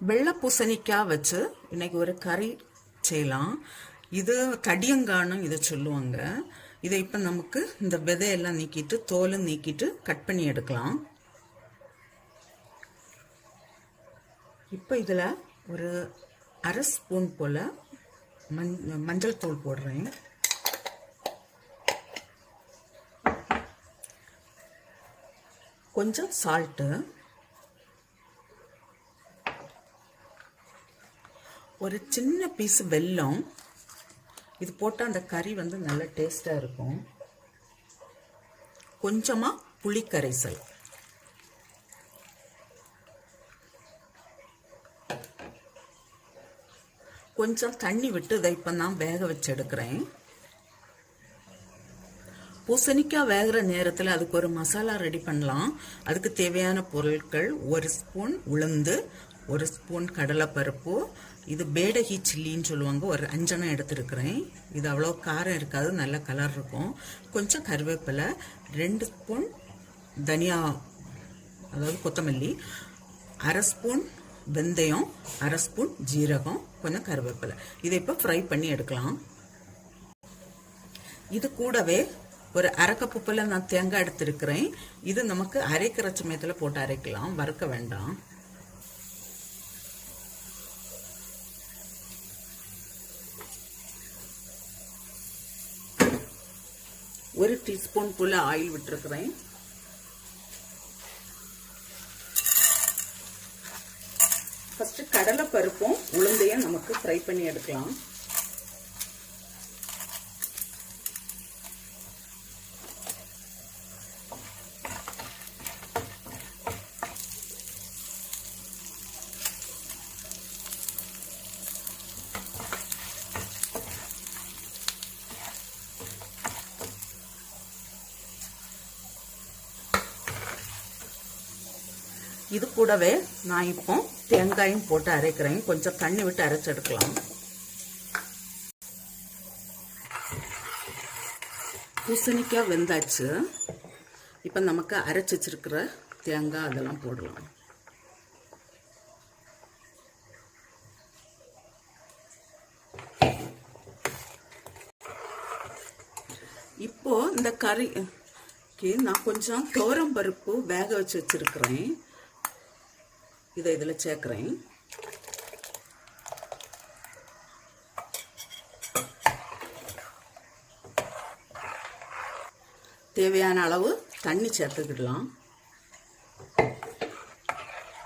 வெள்ளை பூசணிக்காய் வச்சு இன்னைக்கு ஒரு கறி செய்யலாம். இது தடியங்கானம் இதை சொல்லுவாங்க. இதை இப்போ நமக்கு இந்த விதையெல்லாம் நீக்கிட்டு தோலும் நீக்கிட்டு கட் பண்ணி எடுக்கலாம். இப்போ இதில் ஒரு அரை ஸ்பூன் போல் மஞ்சள் தூள் போடுறேன். கொஞ்சம் சால்ட்டு, ஒரு சின்ன பீஸ் வெல்லம். இது போட்டால் அந்த கறி வந்து நல்ல டேஸ்டாக இருக்கும். கொஞ்சமாக புளி கரைசல், கொஞ்சம் தண்ணி விட்டு இதை இப்போ நான் வேக வச்சு எடுக்கிறேன். பூசணிக்காய் வேகிற நேரத்தில் அதுக்கு ஒரு மசாலா ரெடி பண்ணலாம். அதுக்கு தேவையான பொருட்கள்: ஒரு ஸ்பூன் உளுந்து, ஒரு ஸ்பூன் கடலைப்பருப்பு, இது பேடகி சில்லின்னு சொல்லுவாங்க, ஒரு 5 எடுத்துருக்கிறேன். இது அவ்வளோ காரம் இருக்காது, நல்ல கலர் இருக்கும். கொஞ்சம் கருவேப்பிலை, 2 ஸ்பூன் தனியா அதாவது கொத்தமல்லி, அரை ஸ்பூன் வெந்தயம், அரை ஸ்பூன் ஜீரகம், கொஞ்சம் கருவேப்பிலை. இதை இப்போ ஃப்ரை பண்ணி எடுக்கலாம். இது கூடவே ஒரு அரை கப்பு போல நான் தேங்காய் எடுத்துருக்கிறேன். இது நமக்கு அரைக்கிற சமயத்தில் போட்டு அரைக்கலாம், வறுக்க வேண்டாம். ஒரு டீஸ்பூன் போல ஆயில் விட்டுருக்கிறேன். ஃபர்ஸ்ட் கடலை பருப்பும் உளுந்தையும் நமக்கு ஃப்ரை பண்ணி எடுக்கலாம். இது கூடவே நான் இப்போ தேங்காயும் போட்டு அரைக்கிறேன். கொஞ்சம் தண்ணி விட்டு அரைச்சு எடுக்கலாம். பூசணிக்காய் வெந்தாச்சு. இப்போ நமக்கு அரைச்சி வச்சிருக்கிற தேங்காய் அதெல்லாம் போடலாம். இப்போ இந்த கறிக்கு நான் கொஞ்சம் துவரம் பருப்பு வேக வச்சு வச்சிருக்கிறேன். இதை இதில் சேர்க்குறேன். தேவையான அளவு தண்ணி சேர்த்துக்கிடலாம்.